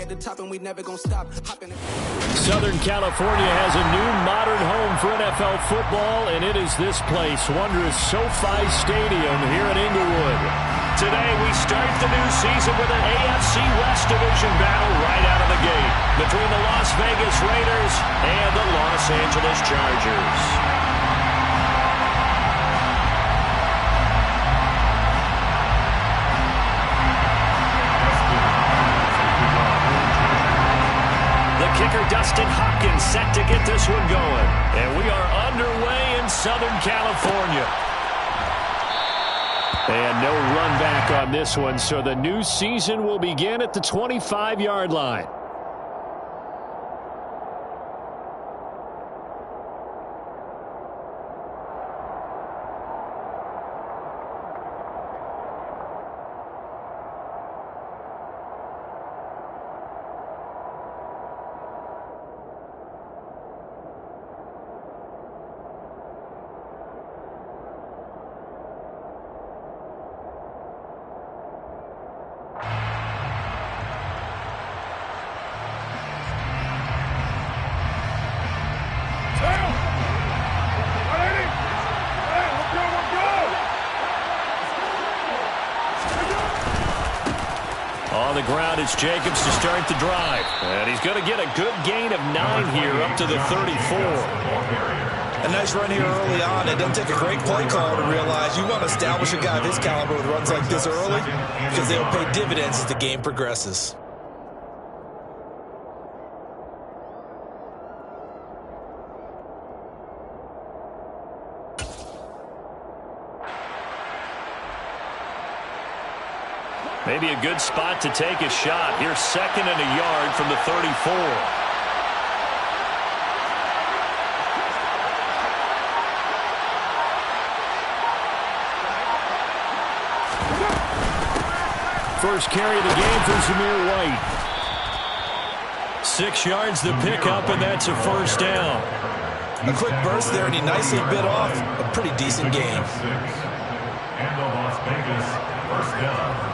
at the top and we never gonna stop. Southern California has a new modern home for NFL football, and it is this place, wondrous SoFi Stadium here in Inglewood. Today we start the new season with an AFC West Division battle right out of the gate between the Las Vegas Raiders and the Los Angeles Chargers. Kicker Dustin Hopkins set to get this one going. And we are underway in Southern California. And no run back on this one, so the new season will begin at the 25-yard line. On the ground, it's Jacobs to start the drive. And he's going to get a good gain of 9 here up to the 34. A nice run here early on. It doesn't take a great play call to realize you want to establish a guy of his caliber with runs like this early because they'll pay dividends as the game progresses. Maybe a good spot to take a shot. Here's 2nd and a yard from the 34. First carry of the game for Zamir White. 6 yards the pickup, and that's a first down. A quick burst there, and he nicely bit off a pretty decent game. And the Las Vegas first down.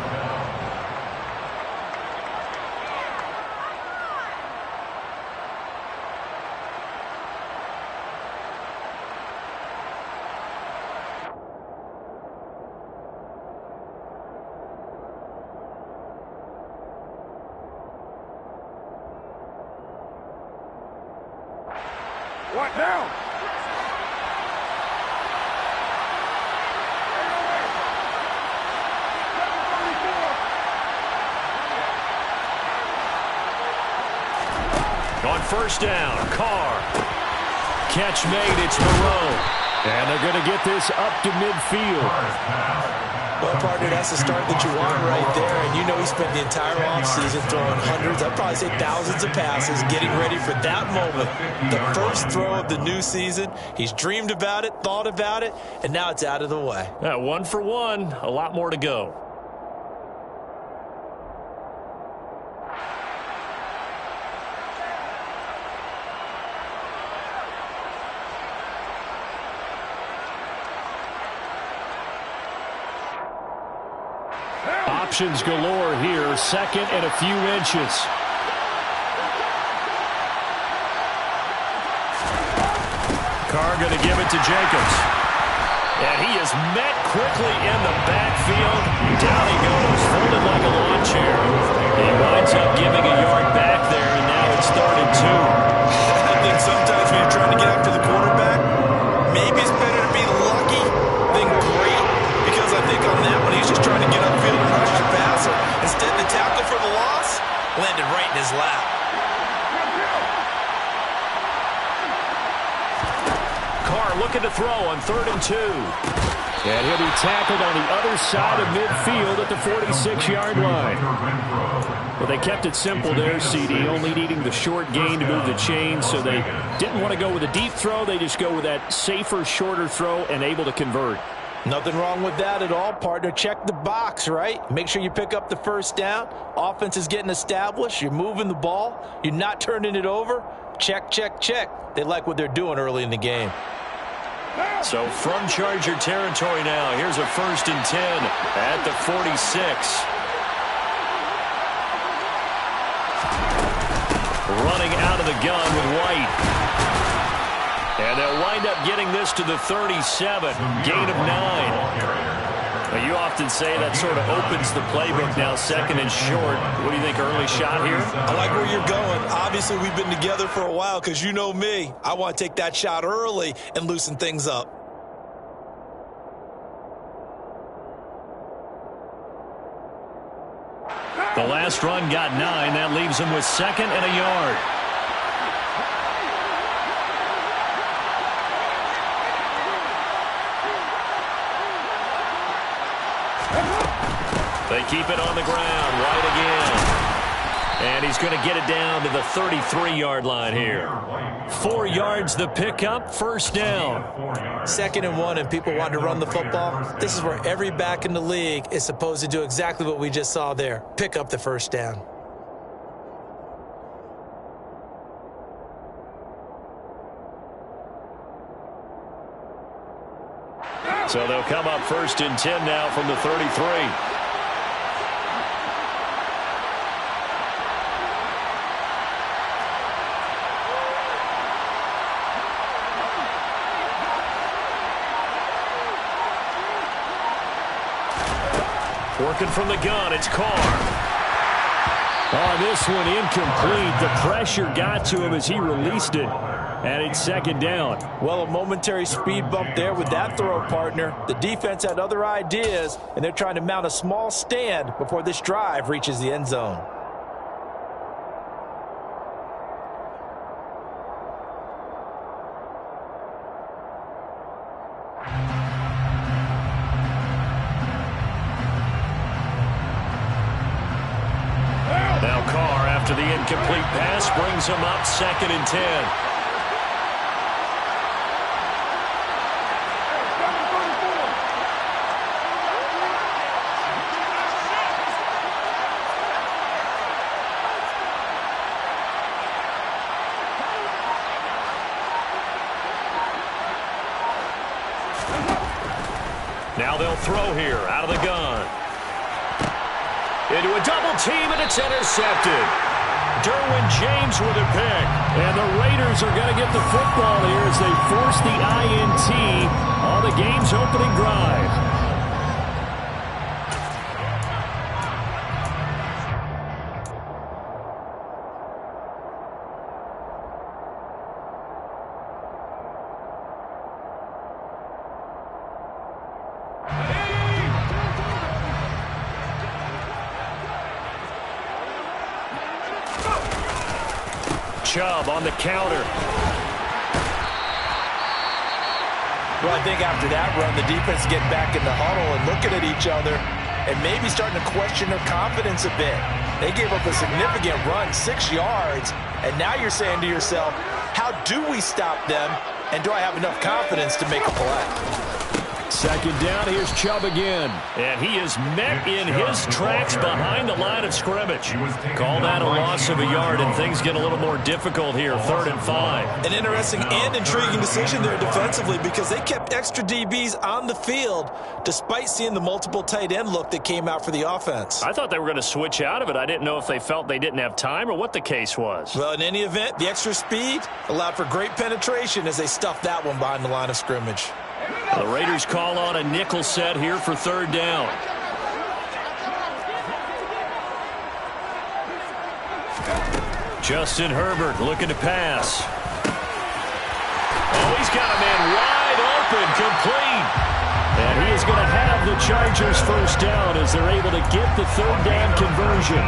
What now? On first down, Carr. Catch made, it's Moreau. And they're going to get this up to midfield. Well, partner, that's the start that you want right there. And you know he spent the entire offseason throwing hundreds, I'd probably say thousands of passes, getting ready for that moment. The first throw of the new season. He's dreamed about it, thought about it, and now it's out of the way. 1 for 1, a lot more to go. Options galore here, 2nd and a few inches. Carr going to give it to Jacobs. And he is met quickly in the backfield. Down he goes, folded like a lawn chair. He winds up giving a yard back there, and now it's 3rd and 2. I think sometimes when you're trying to get after the quarterback, maybe it's better to be lucky than great. Because I think on that one, he's just trying to get upfield and rush the passer. Instead, the tackle for the loss landed right in his lap. Carr looking to throw on 3rd and 2. And he'll be tackled on the other side of midfield at the 46-yard line. Well, they kept it simple there, CD, only needing the short gain to move the chains, so they didn't want to go with a deep throw. They just go with that safer, shorter throw and able to convert. Nothing wrong with that at all, partner. Check the box, right? Make sure you pick up the first down. Offense is getting established. You're moving the ball. You're not turning it over. Check, check, check. They like what they're doing early in the game. So from Charger territory now, here's a 1st and 10 at the 46. running out of the gun with White. And they'll wind up getting this to the 37, gain of 9. Now, you often say that sort of opens the playbook now, second and short. What do you think, early shot here? I like where you're going. Obviously, we've been together for a while because you know me. I want to take that shot early and loosen things up. The last run got 9. That leaves him with 2nd and a yard. They keep it on the ground. White again. And he's going to get it down to the 33-yard line here. 4 yards the pickup, first down. 2nd and 1, and people want to run the football. This is where every back in the league is supposed to do exactly what we just saw there. Pick up the first down. So they'll come up 1st and 10 now from the 33. Working from the gun, it's Carr. Oh, this one incomplete. The pressure got to him as he released it. And it's 2nd down. Well, a momentary speed bump there with that throw, partner. The defense had other ideas, and they're trying to mount a small stand before this drive reaches the end zone. Now Carr, after the incomplete pass, brings him up 2nd and 10. Now they'll throw here out of the gun. Into a double team, and it's intercepted. Derwin James with a pick. And the Raiders are going to get the football here as they force the INT on the game's opening drive. Chubb on the counter. Well, I think after that run, the defense getting back in the huddle and looking at each other and maybe starting to question their confidence a bit. They gave up a significant run, 6 yards, and now you're saying to yourself, how do we stop them, and do I have enough confidence to make a play? 2nd down, here's Chubb again. And he is met in his tracks behind the line of scrimmage. Call that a loss of a yard, and things get a little more difficult here, 3rd and 5. An interesting and intriguing decision there defensively because they kept extra DBs on the field despite seeing the multiple tight end look that came out for the offense. I thought they were going to switch out of it. I didn't know if they felt they didn't have time or what the case was. Well, in any event, the extra speed allowed for great penetration as they stuffed that one behind the line of scrimmage. The Raiders call on a nickel set here for 3rd down. Justin Herbert looking to pass. Oh, he's got a man wide open, complete. And he is going to have the Chargers first down as they're able to get the 3rd down conversion.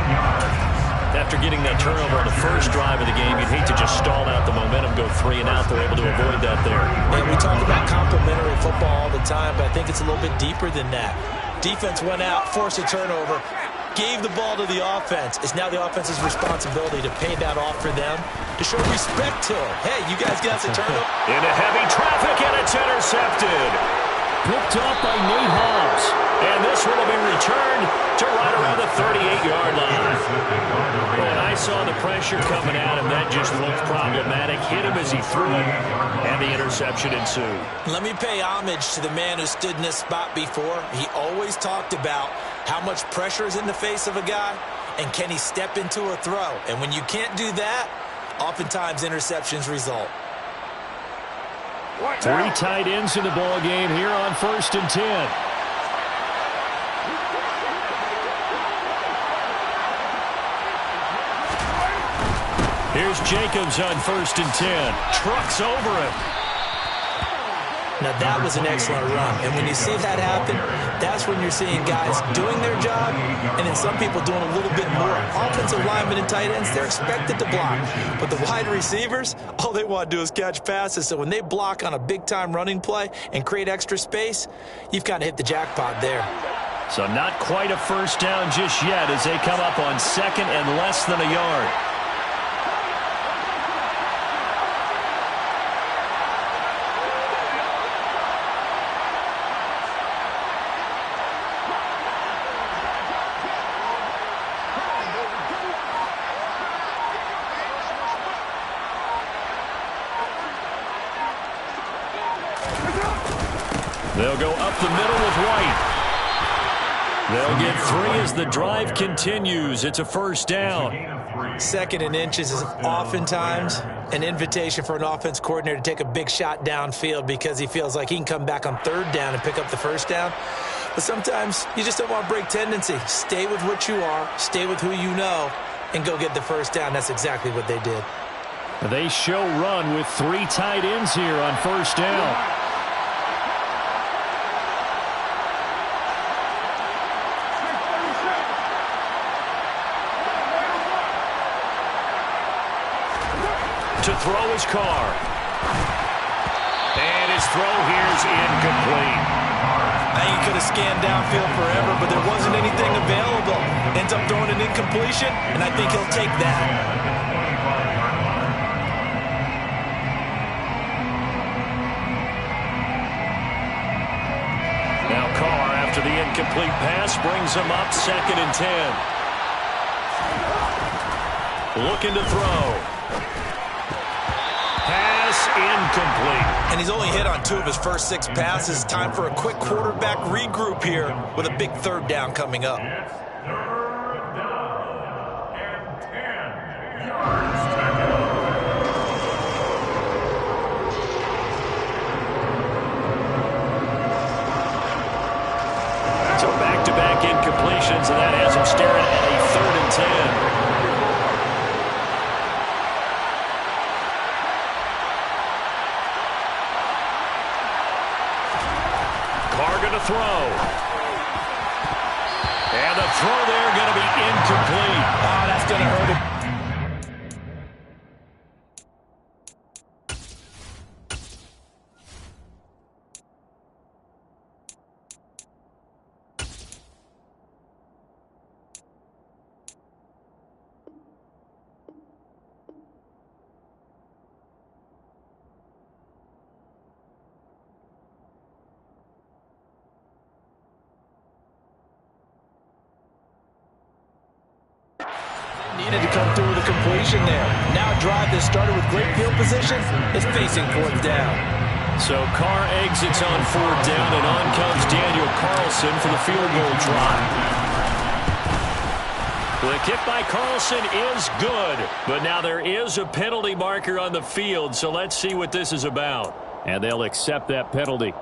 After getting that turnover on the first drive of the game, you'd hate to just stall out the momentum, go 3 and out. They're able to avoid that there. And we talk about complementary football all the time, but I think it's a little bit deeper than that. Defense went out, forced a turnover, gave the ball to the offense. It's now the offense's responsibility to pay that off for them, to show respect to them. Hey, you guys got us a turnover. Into heavy traffic, and it's intercepted. Picked up by Nate Hobbs. And this one will be returned to right around the 38-yard line. When I saw the pressure coming at him, that just looked problematic. Hit him as he threw it, and the interception ensued. Let me pay homage to the man who stood in this spot before. He always talked about how much pressure is in the face of a guy, and can he step into a throw. And when you can't do that, Oftentimes, interceptions result. 3 tight ends in the ball game here on 1st and 10. Here's Jacobs on 1st and 10. Trucks over him. Now, that was an excellent run. And when you see that happen, that's when you're seeing guys doing their job and then some people doing a little bit more. Offensive linemen and tight ends, they're expected to block. But the wide receivers, all they want to do is catch passes. So when they block on a big-time running play and create extra space, you've kind of hit the jackpot there. So not quite a first down just yet as they come up on 2nd and less than a yard. They'll go up the middle with White. They'll get 3 as the drive continues. It's a first down. 2nd and inches is oftentimes an invitation for an offense coordinator to take a big shot downfield because he feels like he can come back on 3rd down and pick up the first down. But sometimes you just don't want to break tendency. Stay with what you are, stay with who you know, and go get the first down. That's exactly what they did. They show run with 3 tight ends here on first down. To throw his Carr. And his throw here's incomplete. I think he could have scanned downfield forever, but there wasn't anything available. Ends up throwing an incompletion, and I think he'll take that. Now Carr, after the incomplete pass, brings him up 2nd and 10. Looking to throw. Pass incomplete. And he's only hit on 2 of his first 6 passes. Time for a quick quarterback regroup here with a big 3rd down coming up. It's 3rd down and 10 yards. So back-to-back incompletions, and that has him staring at a 3rd and 10. Throw. And the throw there going to be incomplete. Oh, that's going to hurt him. Needed to come through with a completion there. Now a drive that started with great field position is facing 4th down. So Carr exits on 4th down, and on comes Daniel Carlson for the field goal try. The kick by Carlson is good, but now there is a penalty marker on the field, so let's see what this is about. And they'll accept that penalty.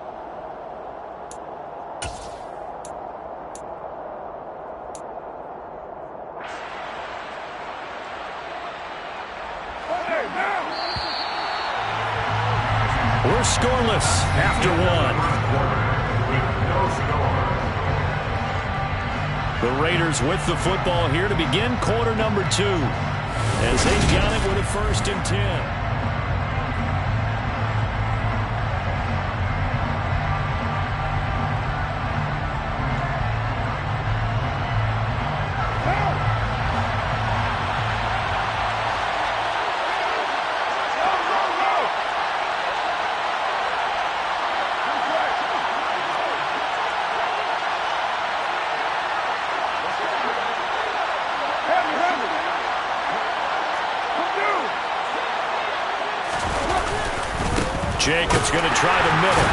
We're scoreless after 1. The Raiders with the football here to begin quarter number 2. As they've got it with a 1st and 10. Jacobs going to try the middle.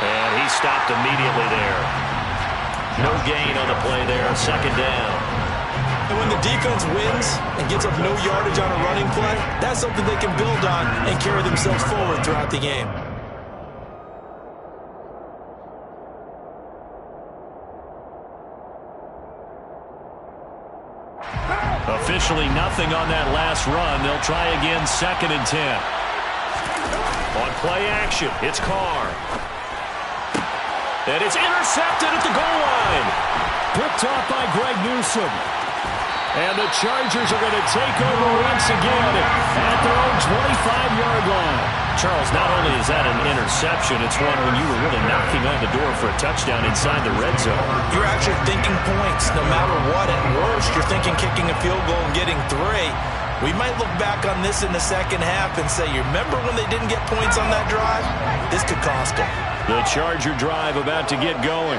And he stopped immediately there. No gain on the play there, 2nd down. And when the defense wins and gives up no yardage on a running play, that's something they can build on and carry themselves forward throughout the game. Officially nothing on that last run. They'll try again, 2nd and 10. On play action, it's Carr. And it's intercepted at the goal line. Picked off by Greg Newsome. And the Chargers are going to take over once again at their own 25-yard line. Charles, not only is that an interception, it's one when you were really knocking on the door for a touchdown inside the red zone. You're actually thinking points no matter what. At worst, you're thinking kicking a field goal and getting 3. We might look back on this in the second half and say, you remember when they didn't get points on that drive? This could cost them. The Charger drive about to get going.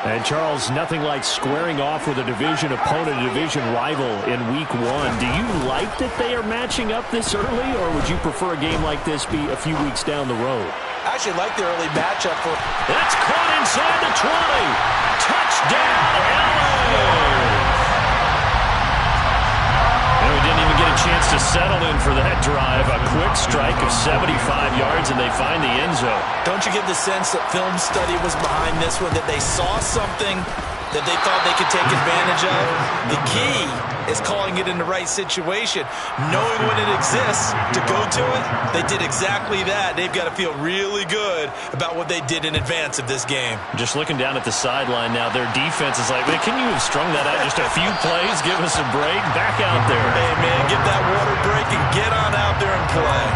And, Charles, nothing like squaring off with a division opponent, a division rival in Week 1. Do you like that they are matching up this early, or would you prefer a game like this be a few weeks down the road? I actually like the early matchup. That's caught inside the 20. Touchdown, LA! And we didn't even get a chance to settle in for that drive. A quick strike of 75 yards, and they find the end zone. Don't you get the sense that film study was behind this one, that they saw something that they thought they could take advantage of? The key is calling it in the right situation. Knowing when it exists to go to it, they did exactly that. They've got to feel really good about what they did in advance of this game. Just looking down at the sideline now, their defense is like, man, can you have strung that out just a few plays? Give us a break. Back out there. Hey, man, get that water break and get on out there and play.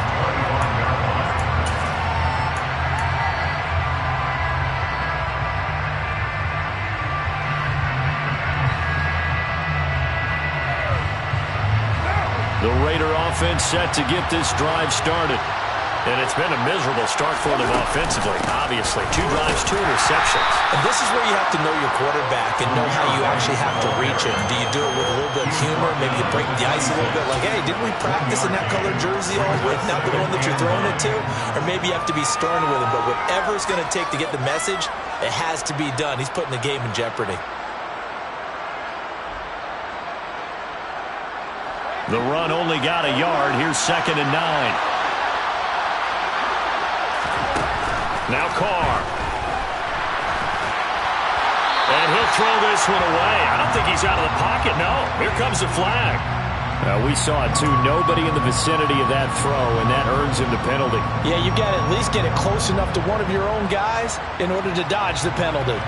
The Raider offense set to get this drive started. And it's been a miserable start for them offensively, obviously. 2 drives, 2 interceptions. And this is where you have to know your quarterback and know how you actually have to reach him. Do you do it with a little bit of humor? Maybe you break the ice a little bit, like, hey, didn't we practice in that colored jersey all week, not the one that you're throwing it to? Or maybe you have to be stern with him. But whatever it's going to take to get the message, it has to be done. He's putting the game in jeopardy. The run only got a yard. Here's 2nd and 9. Now Carr. And he'll throw this one away. I don't think he's out of the pocket. No, here comes the flag. We saw it, too. Nobody in the vicinity of that throw, and that earns him the penalty. Yeah, you've got to at least get it close enough to one of your own guys in order to dodge the penalty.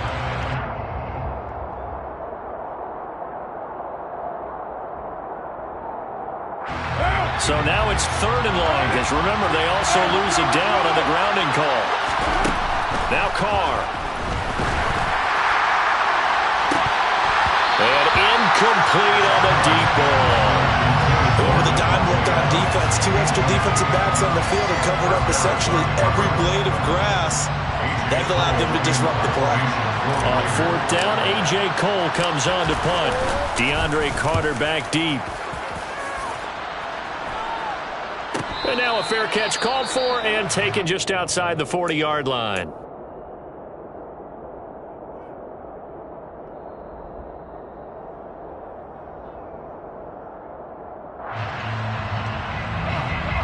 So now it's 3rd and long, because remember, they also lose it down on the grounding call. Now Carr. And incomplete on the deep ball. Over the dime looked on defense. 2 extra defensive backs on the field and covered up essentially every blade of grass. That allowed them to disrupt the play. On 4th down, A.J. Cole comes on to punt. DeAndre Carter back deep. And now a fair catch called for and taken just outside the 40-yard line.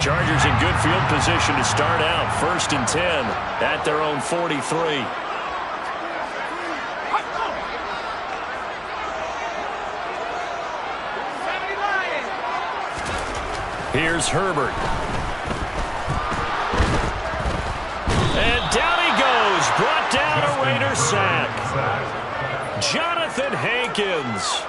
Chargers in good field position to start out. 1st and 10 at their own 43. Here's Herbert. And down he goes. Brought down a Raider sack. Jonathan Hankins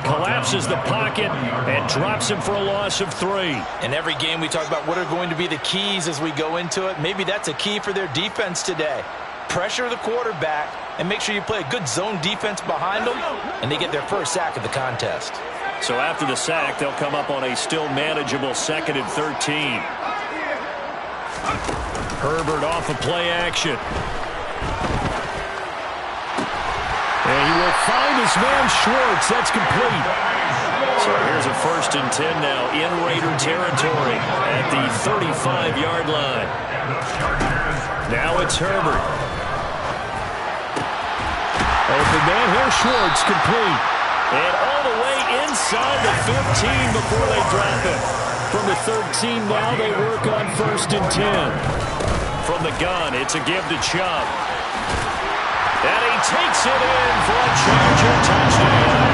collapses the pocket and drops him for a loss of 3. In every game we talk about what are going to be the keys as we go into it. Maybe that's a key for their defense today. Pressure the quarterback and make sure you play a good zone defense behind them, and they get their first sack of the contest. So after the sack, they'll come up on a still manageable 2nd and 13. Herbert off of play action. And he will find his man Schwartz. That's complete. So here's a 1st and 10 now in Raider territory at the 35-yard line. Now it's Herbert. Open man, here's Schwartz, complete. And all the way inside the 15 before they drop it. From the 13 now, they work on 1st and 10. From the gun, it's a give to Chubb. And he takes it in for a Charger touchdown.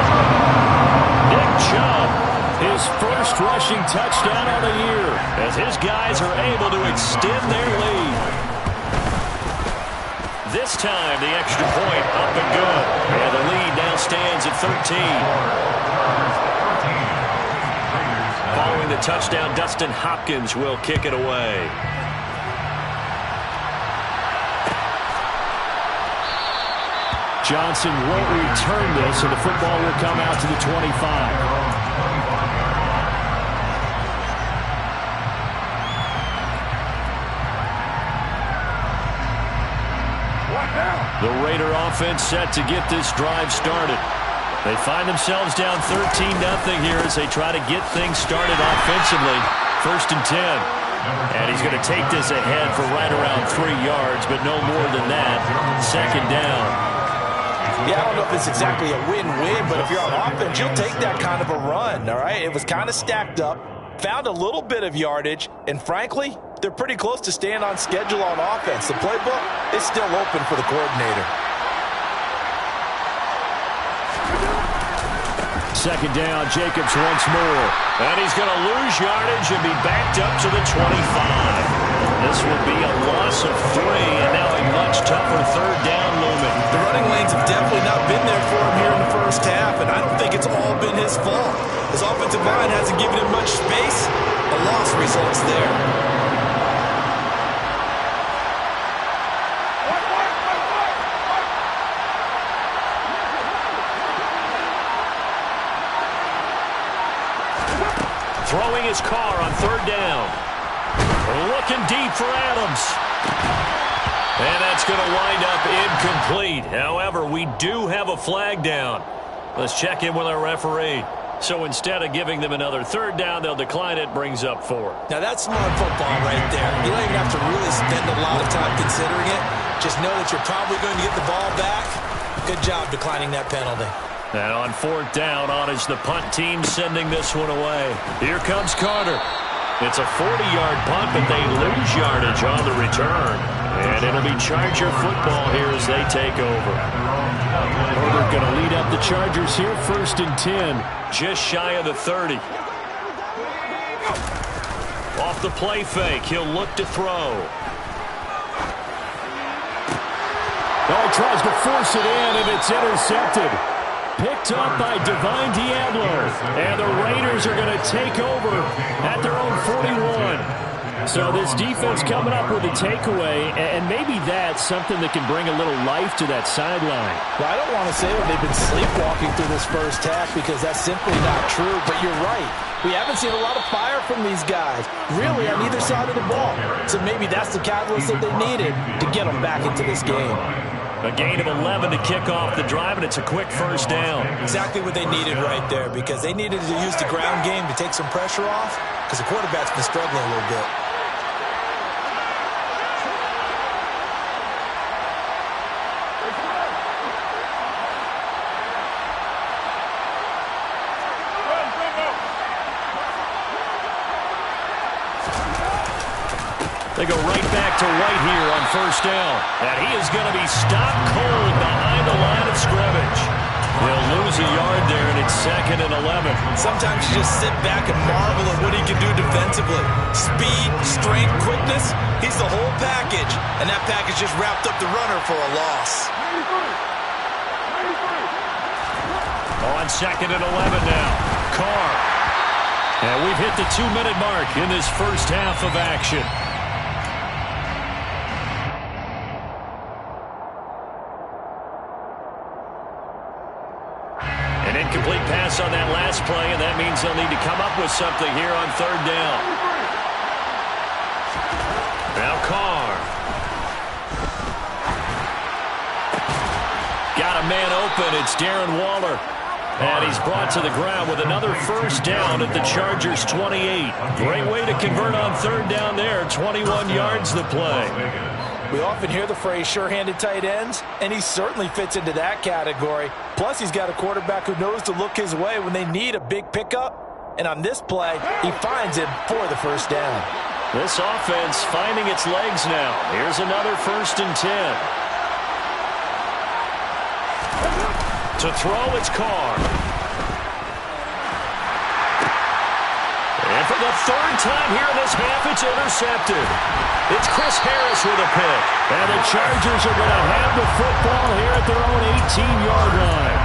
Nick Chubb, his first rushing touchdown of the year, as his guys are able to extend their lead. This time, the extra point up and good. And the lead now stands at 13. Following the touchdown, Dustin Hopkins will kick it away. Johnson won't return this, and the football will come out to the 25. The Raider offense set to get this drive started. They find themselves down 13-0 here as they try to get things started offensively. 1st and 10. And he's going to take this ahead for right around 3 yards, but no more than that. 2nd down. Yeah, I don't know if it's exactly a win-win, but if you're on offense, you'll take that kind of a run, all right? It was kind of stacked up, found a little bit of yardage, and frankly, they're pretty close to staying on schedule on offense. The playbook is still open for the coordinator. 2nd down, Jacobs once more. And he's going to lose yardage and be backed up to the 25. This will be a loss of 3, and now a much tougher 3rd down looming. The running lanes have definitely not been there for him here in the first half, and I don't think it's all been his fault. His offensive line hasn't given him much space. A loss results there. Throwing his car on 3rd down. Looking deep for Adams. And that's going to wind up incomplete. However, we do have a flag down. Let's check in with our referee. So instead of giving them another 3rd down, they'll decline it. Brings up 4. Now that's smart football right there. You don't even have to really spend a lot of time considering it. Just know that you're probably going to get the ball back. Good job declining that penalty. And on 4th down, on is the punt team sending this one away. Here comes Carter. It's a 40-yard punt, but they lose yardage on the return. And it'll be Charger football here as they take over. Herbert going to lead up the Chargers here, 1st and 10. Just shy of the 30. Off the play fake, he'll look to throw. Oh, he tries to force it in, and it's intercepted. Picked up by Divine Diablo. And the Raiders are going to take over at their own 41. So this defense coming up with a takeaway, and maybe that's something that can bring a little life to that sideline. Well, I don't want to say that they've been sleepwalking through this first half because that's simply not true, but you're right. We haven't seen a lot of fire from these guys, really, on either side of the ball. So maybe that's the catalyst that they needed to get them back into this game. A gain of 11 to kick off the drive, and it's a quick 1st down. Exactly what they needed right there, because they needed to use the ground game to take some pressure off, because the quarterback's been struggling a little bit. They go right back to White here on 1st down. And he is going to be stopped cold behind the line of scrimmage. They'll lose a yard there, and it's 2nd and 11. Sometimes you just sit back and marvel at what he can do defensively. Speed, strength, quickness, he's the whole package. And that package just wrapped up the runner for a loss. On 2nd and 11 now. Carr. And we've hit the 2-minute mark in this first half of action. An incomplete pass on that last play, and that means they'll need to come up with something here on 3rd down. Now Carr. Got a man open. It's Darren Waller. And he's brought to the ground with another 1st down at the Chargers' 28. Great way to convert on 3rd down there. 21 yards the play. We often hear the phrase sure-handed tight ends, and he certainly fits into that category. Plus, he's got a quarterback who knows to look his way when they need a big pickup. And on this play, he finds him for the first down. This offense finding its legs now. Here's another 1st and 10. To throw, it's Carr. And for the 3rd time here in this half, it's intercepted. It's Chris Harris with a pick. And the Chargers are going to have the football here at their own 18-yard line.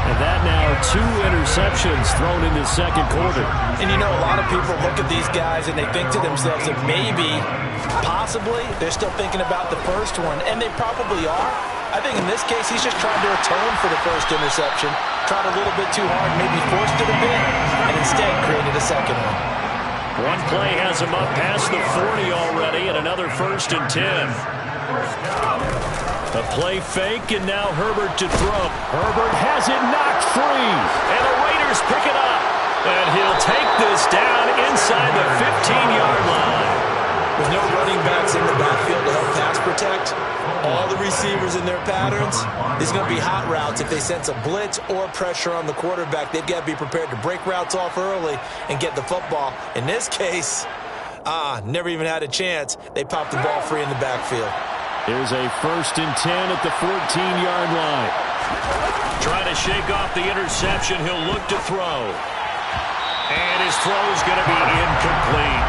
And that now 2 interceptions thrown in the second quarter. And you know, a lot of people look at these guys and they think to themselves that maybe, possibly, they're still thinking about the first one. And they probably are. I think in this case, he's just trying to atone for the first interception. Tried a little bit too hard, maybe forced it a bit, and instead created a second one. One play has him up past the 40 already, and another 1st and 10. A play fake, and now Herbert to throw. Herbert has it knocked free, and the Raiders pick it up. And he'll take this down inside the 15-yard line. With no running backs in the backfield to help pass protect, all the receivers in their patterns, there's going to be hot routes. If they sense a blitz or pressure on the quarterback, they've got to be prepared to break routes off early and get the football. In this case, never even had a chance. They popped the ball free in the backfield. Here's a 1st and 10 at the 14-yard line. Trying to shake off the interception. He'll look to throw. And his throw is going to be incomplete.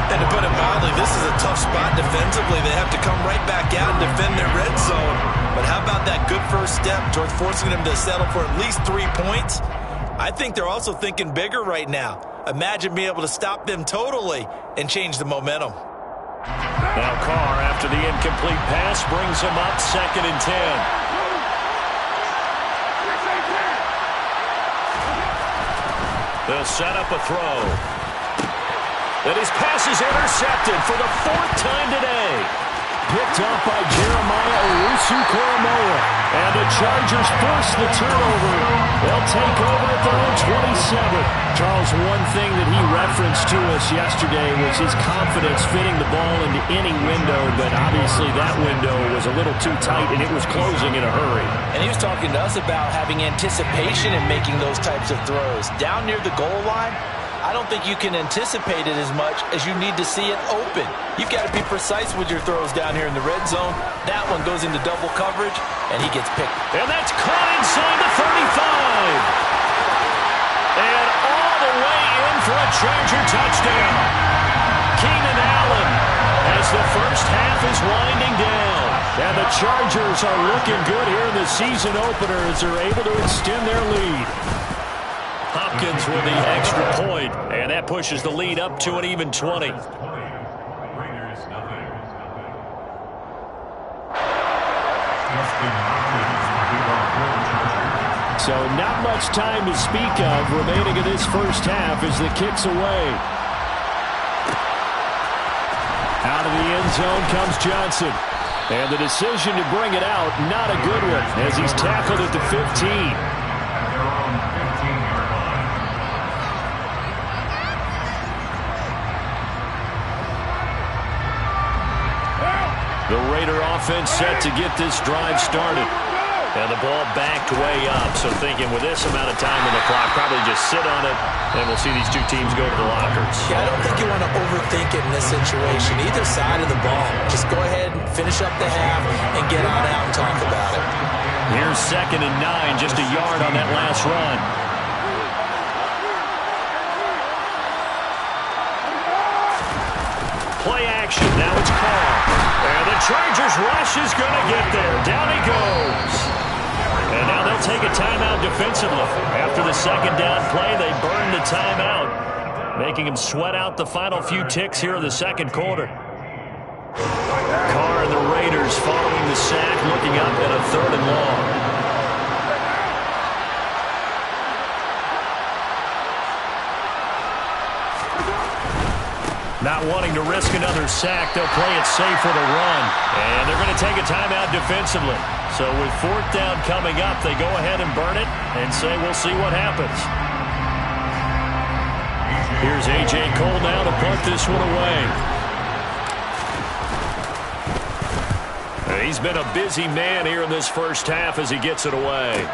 And to put it mildly, this is a tough spot defensively. They have to come right back out and defend their red zone. But how about that good first step towards forcing them to settle for at least 3 points? I think they're also thinking bigger right now. Imagine being able to stop them totally and change the momentum. Now Carr, after the incomplete pass, brings him up 2nd and 10. They'll set up a throw. And his pass is intercepted for the 4th time today. Picked up by Jeremiah Owusu-Koramoah. And the Chargers force the turnover. They'll take over at their own 27. Charles, one thing that he referenced to us yesterday was his confidence fitting the ball into any window, but obviously that window was a little too tight and it was closing in a hurry. And he was talking to us about having anticipation in making those types of throws. Down near the goal line, I don't think you can anticipate it as much as you need to see it open. You've got to be precise with your throws down here in the red zone. That one goes into double coverage, and he gets picked. And that's caught inside the 35. And all the way in for a Charger touchdown. Keenan Allen as the first half is winding down. And the Chargers are looking good here in the season opener as they're able to extend their lead. Hopkins with the extra point, and that pushes the lead up to an even 20. So not much time to speak of remaining in this first half as the kick's away. Out of the end zone comes Johnson. And the decision to bring it out, not a good one, as he's tackled at the 15. The Raider offense set to get this drive started. And the ball backed way up, so thinking with this amount of time on the clock, probably just sit on it, and we'll see these two teams go to the lockers. Yeah, I don't think you want to overthink it in this situation. Either side of the ball. Just go ahead and finish up the half and get on out and talk about it. Here's 2nd and 9, just a yard on that last run. Play action, now it's Carr. And the Chargers rush is going to get there. Down he goes. And now they'll take a timeout defensively. After the 2nd down play, they burn the timeout, making him sweat out the final few ticks here in the second quarter. Carr and the Raiders following the sack, looking up at a 3rd and long. Not wanting to risk another sack, they'll play it safe with a run. And they're going to take a timeout defensively. So with 4th down coming up, they go ahead and burn it and say we'll see what happens. Here's A.J. Cole now to punt this one away. He's been a busy man here in this first half as he gets it away.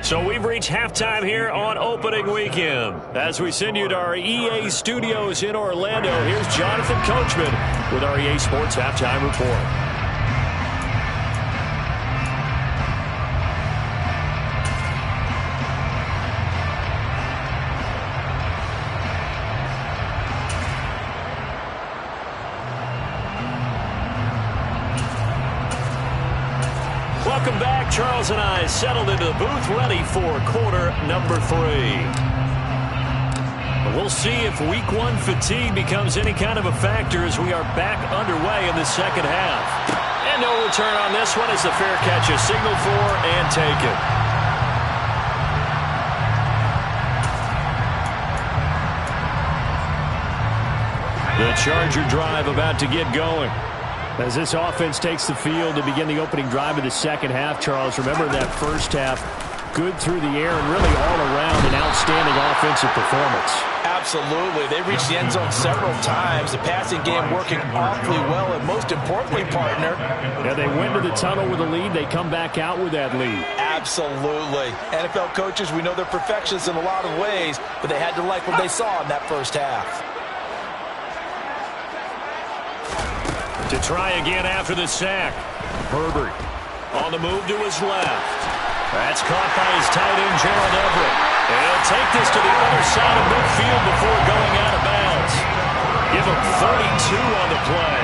So we've reached halftime here on opening weekend. As we send you to our EA studios in Orlando, here's Jonathan Coachman with our EA Sports Halftime Report. Welcome back. Charles and I settled into the booth, ready for quarter number 3. We'll see if week 1 fatigue becomes any kind of a factor as we are back underway in the second half. And no return on this one as the fair catch is signaled for and taken. The Charger drive about to get going. As this offense takes the field to begin the opening drive of the second half, Charles, remember that first half, good through the air and really all around an outstanding offensive performance. Absolutely. They reached the end zone several times. The passing game working awfully well, and most importantly, partner. Yeah, they went to the tunnel with a lead. They come back out with that lead. Absolutely. NFL coaches, we know they're perfectionists in a lot of ways, but they had to like what they saw in that first half. To try again after the sack. Herbert on the move to his left. That's caught by his tight end, Gerald Everett. And he'll take this to the other side of midfield before going out of bounds. Give him 32 on the play.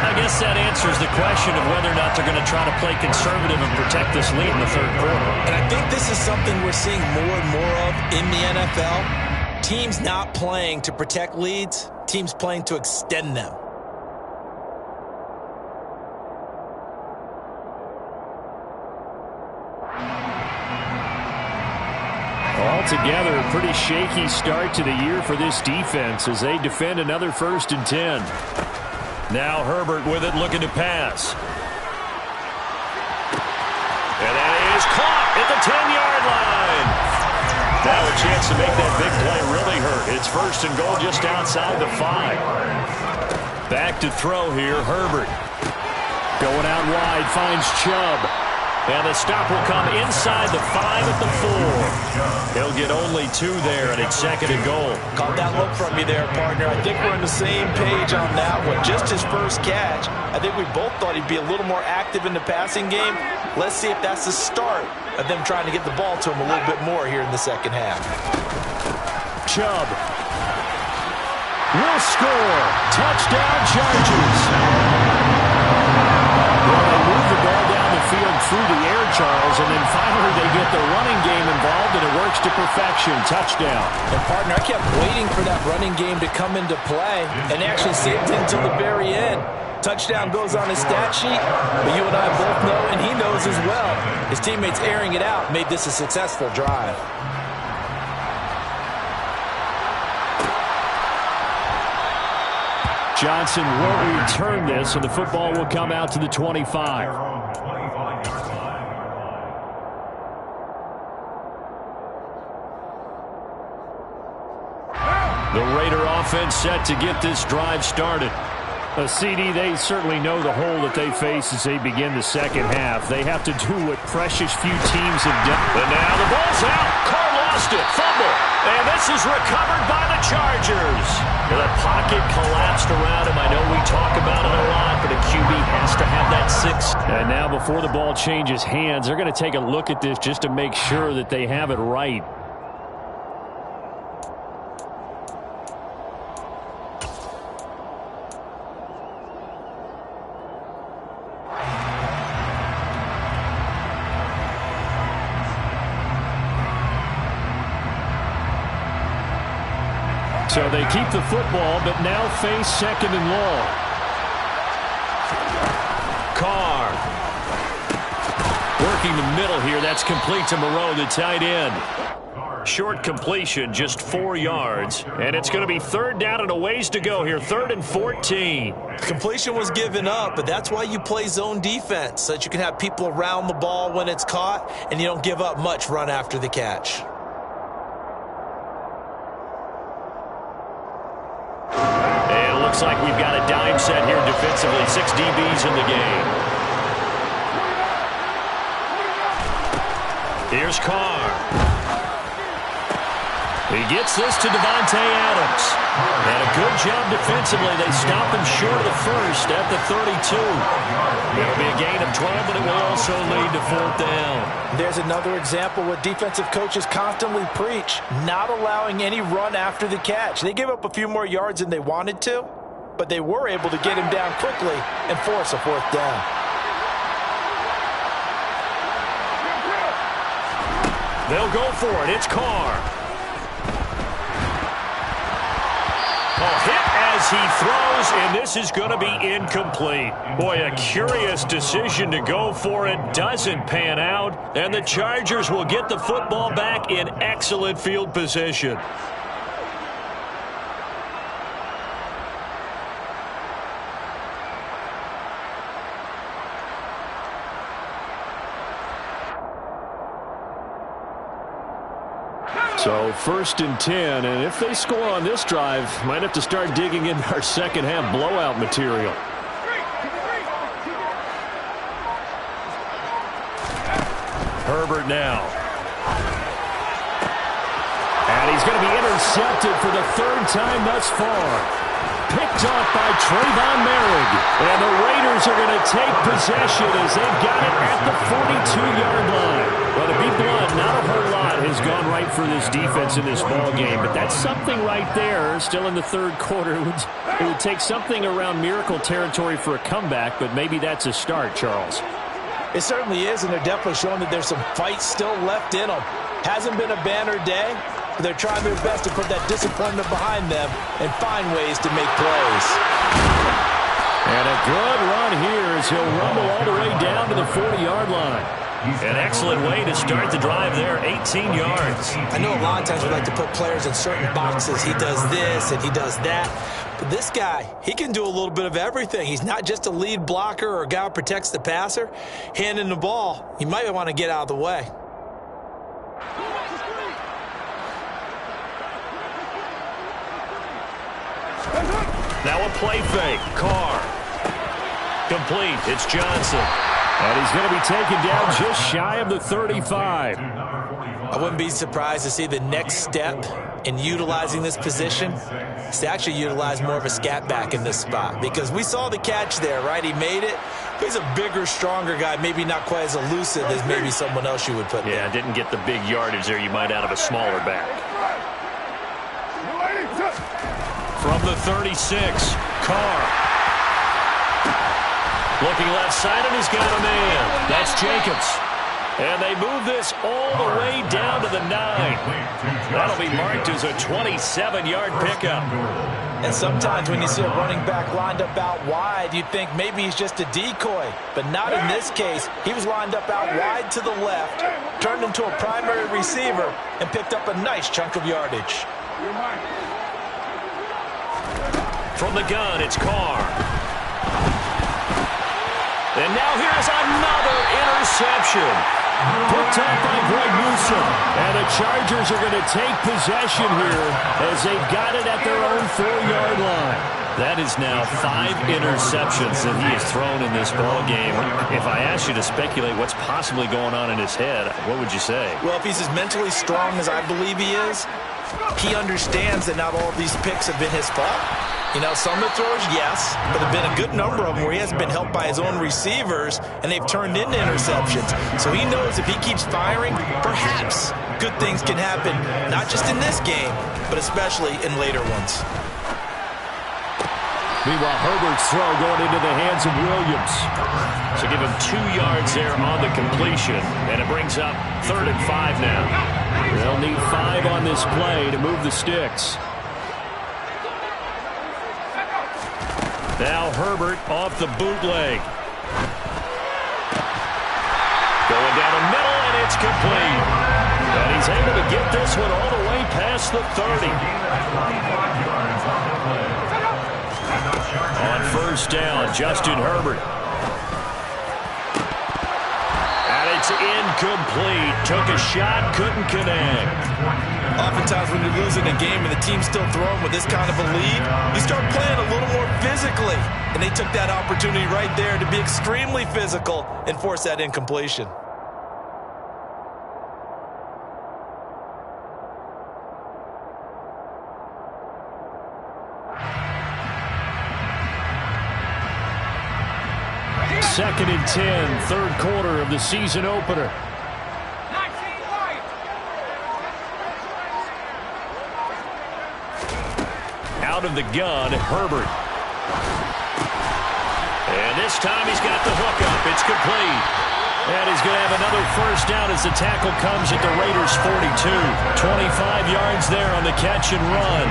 I guess that answers the question of whether or not they're going to try to play conservative and protect this lead in the third quarter. And I think this is something we're seeing more and more of in the NFL. Teams not playing to protect leads, teams playing to extend them. Altogether, a pretty shaky start to the year for this defense as they defend another 1st and 10. Now Herbert with it, looking to pass. And that is caught at the 10-yard line. Now a chance to make that big play really hurt. It's 1st and goal just outside the 5. Back to throw here, Herbert. Going out wide, finds Chubb. And the stop will come inside the 5 at the 4. He'll get only 2 there, and it's 2nd and goal. Caught that look from you there, partner. I think we're on the same page on that one. Just his first catch. I think we both thought he'd be a little more active in the passing game. Let's see if that's the start of them trying to get the ball to him a little bit more here in the second half. Chubb will score. Touchdown, Chargers. Well, they move the ball down the field through the air, Charles, and then finally they get the running game involved, and it works to perfection. Touchdown. And, partner, I kept waiting for that running game to come into play and actually saved it until the very end. Touchdown goes on his stat sheet, but you and I both know, and he knows as well, his teammates airing it out made this a successful drive. Johnson won't return this, and the football will come out to the 25. The Raider offense set to get this drive started. A CD, they certainly know the hole that they face as they begin the second half. They have to do what precious few teams have done. And now the ball's out. Carr lost it. Fumble. And this is recovered by the Chargers. And the pocket collapsed around him. I know we talk about it a lot, but a QB has to have that 6. And now before the ball changes hands, they're going to take a look at this just to make sure that they have it right. So they keep the football, but now face 2nd and long. Carr working the middle here. That's complete to Moreau, the tight end. Short completion, just 4 yards. And it's going to be 3rd down and a ways to go here. 3rd and 14. Completion was given up, but that's why you play zone defense, so that you can have people around the ball when it's caught, and you don't give up much run after the catch. looks like we've got a dime set here defensively. 6 DBs in the game. Here's Carr. He gets this to Davante Adams. And a good job defensively. They stop him short of the first at the 32. It'll be a gain of 12, but it will also lead to 4th down. There's another example what defensive coaches constantly preach, not allowing any run after the catch. They gave up a few more yards than they wanted to, but they were able to get him down quickly and force a 4th down. They'll go for it. It's Carr. Hit as he throws, and this is going to be incomplete. Boy, a curious decision to go for it. Doesn't pan out, and the Chargers will get the football back in excellent field position. So 1st and 10, and if they score on this drive, might have to start digging into our second half blowout material. Herbert now. And he's going to be intercepted for the 3rd time thus far. Picked off by Trayvon Merrick. And the Raiders are going to take possession as they've got it at the 42-yard line. Well, to be blunt, not a whole lot has gone right for this defense in this ball game, but that's something right there. Still in the 3rd quarter. It would take something around miracle territory for a comeback, but maybe that's a start, Charles. It certainly is, and they're definitely showing that there's some fight still left in them. Hasn't been a banner day, but they're trying their best to put that disappointment behind them and find ways to make plays. And a good run here as he'll rumble all the way down to the 40-yard line. An excellent way to start the drive there, 18 yards. I know a lot of times we like to put players in certain boxes. He does this and he does that. But this guy, he can do a little bit of everything. He's not just a lead blocker or a guy who protects the passer. Handing the ball, you might want to get out of the way. Now a play fake. Carr. Complete. It's Johnson. And he's going to be taken down just shy of the 35. I wouldn't be surprised to see the next step in utilizing this position is to actually utilize more of a scat back in this spot. Because we saw the catch there, right? He made it. He's a bigger, stronger guy, maybe not quite as elusive as maybe someone else you would put there. Yeah, didn't get the big yardage there you might out of a smaller back. From the 36, Carr. Looking left side, and he's got a man. That's Jacobs. And they move this all the way down to the 9. That'll be marked as a 27-yard pickup. And sometimes when you see a running back lined up out wide, you think maybe he's just a decoy. But not in this case. He was lined up out wide to the left, turned into a primary receiver, and picked up a nice chunk of yardage. From the gun, it's Carr. And now here's another interception. Picked up by Greg Newsome. And the Chargers are going to take possession here as they've got it at their own 4-yard line. That is now 5 interceptions that he has thrown in this ball game. If I asked you to speculate what's possibly going on in his head, what would you say? Well, if he's as mentally strong as I believe he is, he understands that not all of these picks have been his fault. You know, some of the throws, yes, but there have been a good number of them where he hasn't been helped by his own receivers, and they've turned into interceptions. So he knows if he keeps firing, perhaps good things can happen, not just in this game, but especially in later ones. Meanwhile, Herbert's throw going into the hands of Williams. So give him 2 yards there on the completion, and it brings up 3rd and 5 now. They'll need 5 on this play to move the sticks. Now Herbert off the bootleg. Going down the middle, and it's complete. And he's able to get this one all the way past the 30. On 1st down, Justin Herbert. And it's incomplete. Took a shot, couldn't connect. Oftentimes when you're losing a game and the team's still throwing with this kind of a lead, you start playing a little more physically. And they took that opportunity right there to be extremely physical and force that incompletion. Second and 10, third quarter of the season opener. Out of the gun, Herbert. And this time he's got the hook up. It's complete. And he's going to have another first down as the tackle comes at the Raiders' 42. 25 yards there on the catch and run.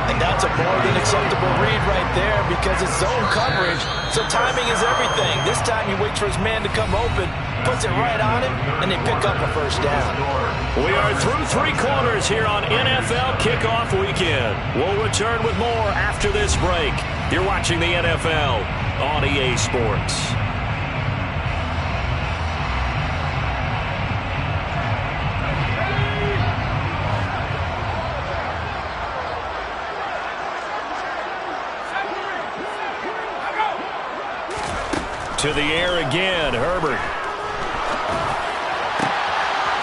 And that's a more than acceptable read right there because it's zone coverage, so timing is everything. This time he waits for his man to come open, puts it right on him, and they pick up a first down. We are through three quarters here on NFL Kickoff Weekend. We'll return with more after this break. You're watching the NFL on EA Sports. To the air again, Herbert.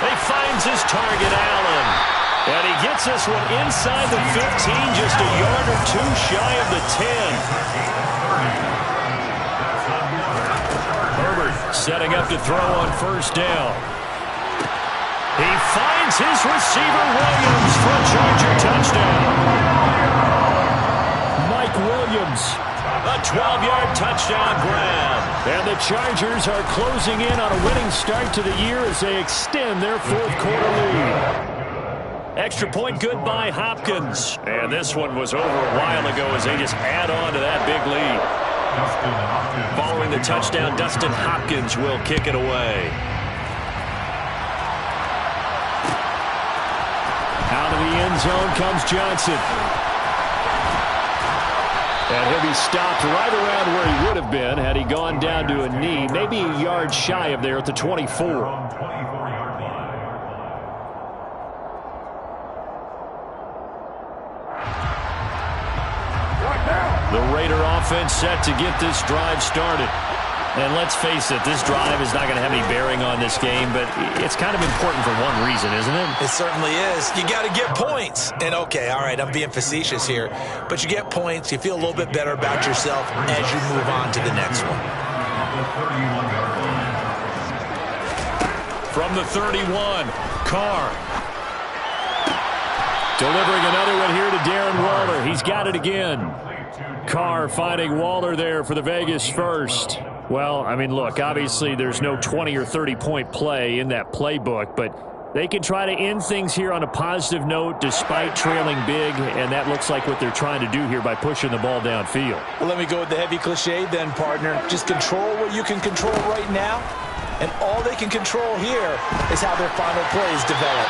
He finds his target, Allen. And he gets this one inside the 15, just a yard or two shy of the 10. Herbert setting up to throw on first down. He finds his receiver, Williams, for a Charger touchdown. Mike Williams. A 12-yard touchdown grab. And the Chargers are closing in on a winning start to the year as they extend their fourth quarter lead. Extra point good by Hopkins. And this one was over a while ago as they just add on to that big lead. Following the touchdown, Dustin Hopkins will kick it away. Out of the end zone comes Johnson. And he'll be stopped right around where he would have been had he gone down to a knee, maybe a yard shy of there at the 24. The Raider offense set to get this drive started. And let's face it, this drive is not going to have any bearing on this game, but it's kind of important for one reason, isn't it? It certainly is. You got to get points. And, okay, all right, I'm being facetious here, but you get points, you feel a little bit better about yourself as you move on to the next one. From the 31, Carr. Delivering another one here to Darren Waller. He's got it again. Carr finding Waller there for the Vegas first. Well, I mean, look, obviously there's no 20 or 30-point play in that playbook, but they can try to end things here on a positive note despite trailing big, and that looks like what they're trying to do here by pushing the ball downfield. Well, let me go with the heavy cliche then, partner. Just control what you can control right now, and all they can control here is how their final plays develop.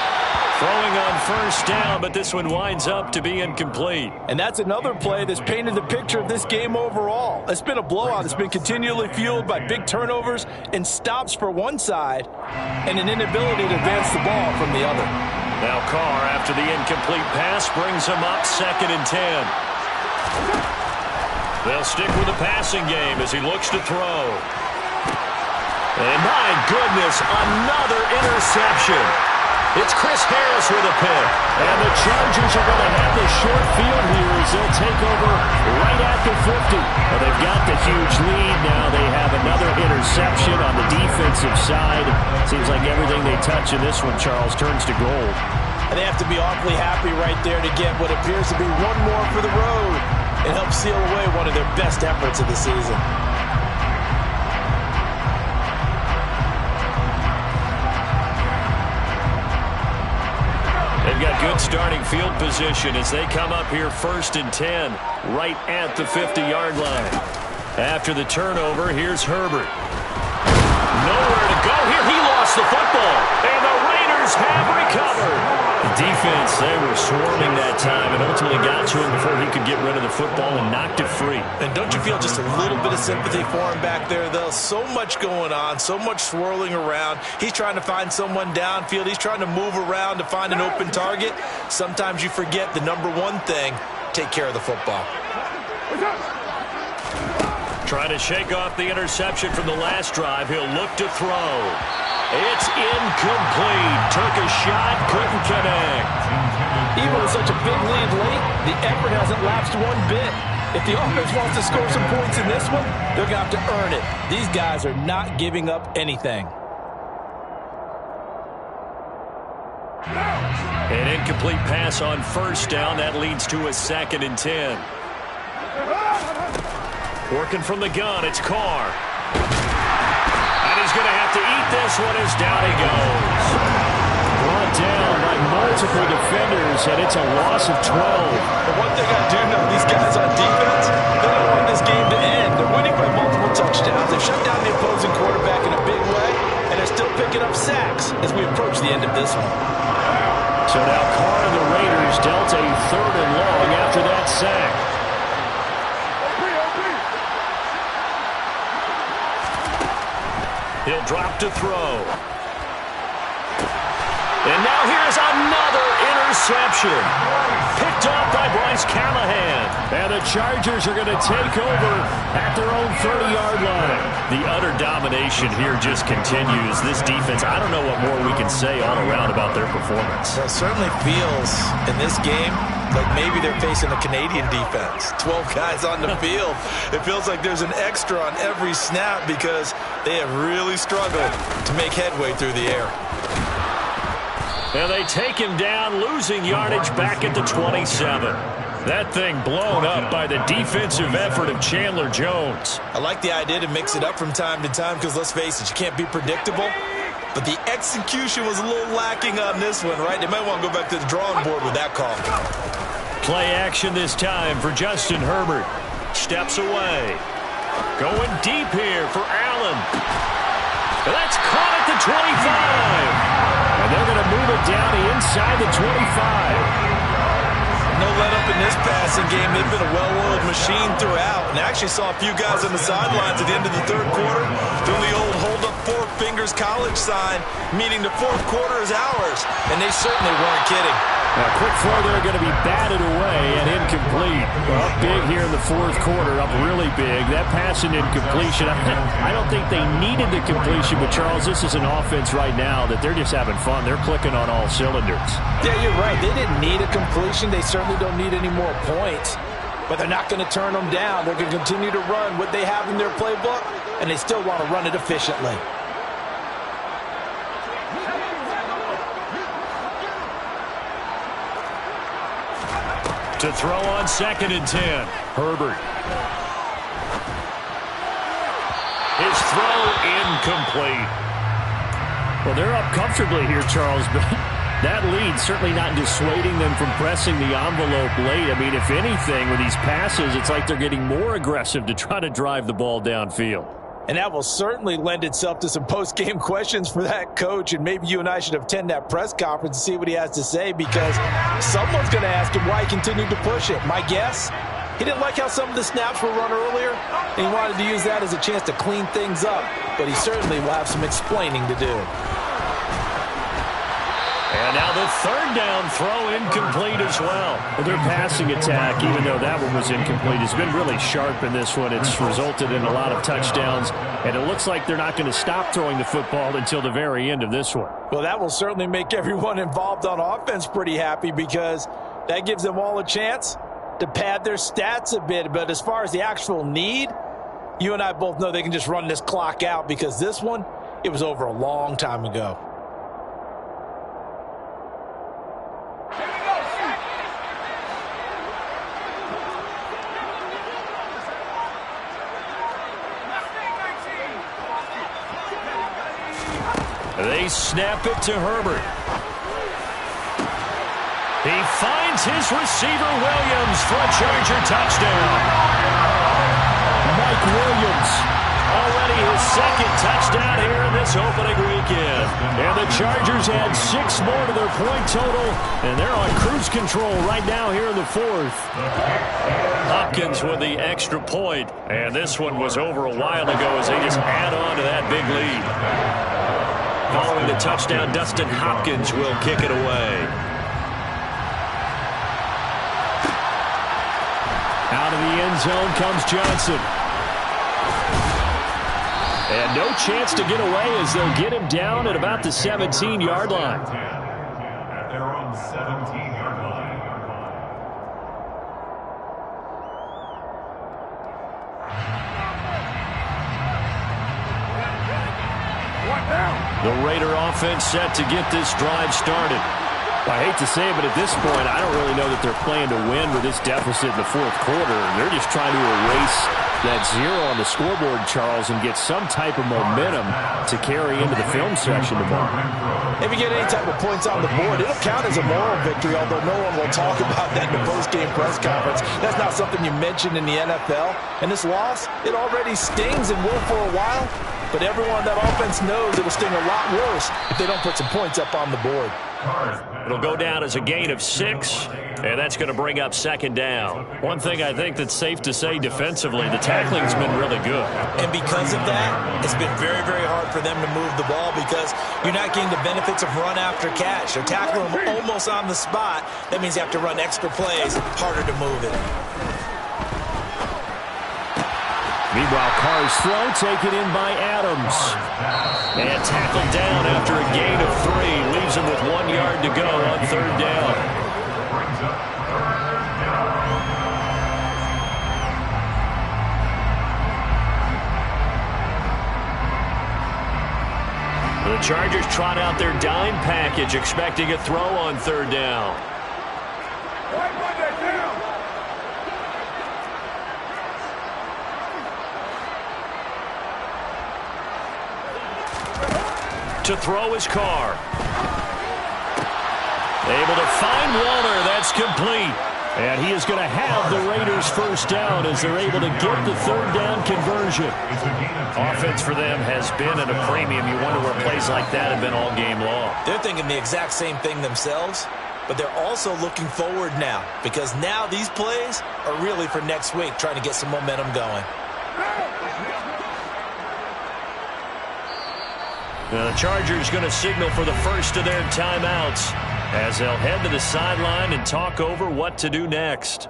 Throwing on first down, but this one winds up to be incomplete. And that's another play that's painted the picture of this game overall. It's been a blowout. It's been continually fueled by big turnovers and stops for one side and an inability to advance the ball from the other. Now Carr, after the incomplete pass, brings him up 2nd and 10. They'll stick with the passing game as he looks to throw. And my goodness, another interception. It's Chris Harris with a pick. And the Chargers are going to have the short field here as they'll take over right at the 50. Well, they've got the huge lead now. They have another interception on the defensive side. Seems like everything they touch in this one, Charles, turns to gold. And they have to be awfully happy right there to get what appears to be one more for the road and help seal away one of their best efforts of the season. They've got good starting field position as they come up here 1st and 10, right at the 50-yard line. After the turnover, here's Herbert. Nowhere to go here. He lost the football. And the Raiders Chargers have recovered. The defense, they were swarming that time and ultimately got to him before he could get rid of the football and knocked it free. And don't you feel just a little bit of sympathy for him back there, though? So much going on, so much swirling around. He's trying to find someone downfield. He's trying to move around to find an open target. Sometimes you forget the number one thing, take care of the football. Trying to shake off the interception from the last drive. He'll look to throw. It's incomplete. Took a shot, couldn't connect. Even with such a big lead late, the effort hasn't lapsed one bit. If the offense wants to score some points in this one, they're going to have to earn it. These guys are not giving up anything. An incomplete pass on first down. That leads to a 2nd and 10. Working from the gun, it's Carr. And he's going to have to eat this one as down he goes. Brought down by multiple defenders, and it's a loss of 12. The one thing I do know, these guys on defense, they don't want this game to end. They're winning by multiple touchdowns. They've shut down the opposing quarterback in a big way, and they're still picking up sacks as we approach the end of this one. So now Carr and the Raiders dealt a 3rd and long after that sack. He'll drop to throw. And now here's another interception. Picked off by Bryce Callahan. And the Chargers are going to take over at their own 30-yard line. The utter domination here just continues. This defense, I don't know what more we can say all around about their performance. Well, it certainly feels in this game like maybe they're facing a Canadian defense. 12 guys on the field. It feels like there's an extra on every snap because they have really struggled to make headway through the air. And they take him down, losing yardage back at the 27. That thing blown up by the defensive effort of Chandler Jones. I like the idea to mix it up from time to time because, let's face it, you can't be predictable. But the execution was a little lacking on this one, right? They might want to go back to the drawing board with that call. Play action this time for Justin Herbert. Steps away. Going deep here for Allen. That's caught at the 25. And they're going to move it down to inside the 25. No let up in this passing game. They've been a well-oiled machine throughout. And I actually saw a few guys on the sidelines at the end of the 3rd quarter doing the old hold up 4 fingers college sign, meaning the 4th quarter is ours. And they certainly weren't kidding. Now, quick throw there going to be batted away and incomplete. Well, up big here in the 4th quarter, up really big. That pass and incompletion. I don't think they needed the completion, but Charles, this is an offense right now that they're just having fun. They're clicking on all cylinders. Yeah, you're right. They didn't need a completion. They certainly don't need any more points. But they're not going to turn them down. They're going to continue to run what they have in their playbook, and they still want to run it efficiently. To throw on 2nd and 10. Herbert. His throw incomplete. Well, they're up comfortably here, Charles, but that lead certainly not dissuading them from pressing the envelope late. I mean, if anything, with these passes, it's like they're getting more aggressive to try to drive the ball downfield. And that will certainly lend itself to some post-game questions for that coach. And maybe you and I should attend that press conference and see what he has to say, because someone's going to ask him why he continued to push it. My guess, he didn't like how some of the snaps were run earlier, and he wanted to use that as a chance to clean things up. But he certainly will have some explaining to do. And now the 3rd down throw incomplete as well. Their passing attack, even though that one was incomplete, has been really sharp in this one. It's resulted in a lot of touchdowns, and it looks like they're not going to stop throwing the football until the very end of this one. Well, that will certainly make everyone involved on offense pretty happy, because that gives them all a chance to pad their stats a bit. But as far as the actual need, you and I both know they can just run this clock out, because this one, it was over a long time ago. They snap it to Herbert. He finds his receiver, Williams, for a Charger touchdown. Mike Williams Already his second touchdown here in this opening weekend. And the Chargers add 6 more to their point total, and they're on cruise control right now here in the fourth. Hopkins with the extra point, and this one was over a while ago as they just add on to that big lead. Following the touchdown, Dustin Hopkins will kick it away. Out of the end zone comes Johnson. And no chance to get away as they'll get him down at about the 17-yard line. At their own 17-yard line. The Raider offense set to get this drive started. I hate to say it, but at this point, I don't really know that they're playing to win with this deficit in the fourth quarter. They're just trying to erase that 0 on the scoreboard, Charles, and get some type of momentum to carry into the film section tomorrow. If you get any type of points on the board, it'll count as a moral victory, although no one will talk about that in the post-game press conference. That's not something you mention in the NFL. And this loss, it already stings and will for a while. But everyone on that offense knows it will sting a lot worse if they don't put some points up on the board. It'll go down as a gain of 6, and that's going to bring up second down. One thing I think that's safe to say defensively, the tackling's been really good. And because of that, it's been very, very hard for them to move the ball because you're not getting the benefits of run after catch. They're tackling them almost on the spot. That means you have to run extra plays, harder to move it. Meanwhile, Carr's throw taken in by Adams. And tackled down after a gain of 3. Leaves him with 1 yard to go on third down. The Chargers trot out their dime package, expecting a throw on third down. To throw his Carr. Able to find Waller. That's complete. And he is going to have the Raiders first down as they're able to get the third down conversion. Offense for them has been at a premium. You wonder where plays like that have been all game long. They're thinking the exact same thing themselves, but they're also looking forward now because now these plays are really for next week, trying to get some momentum going. Now the Chargers going to signal for the first of their timeouts as they'll head to the sideline and talk over what to do next.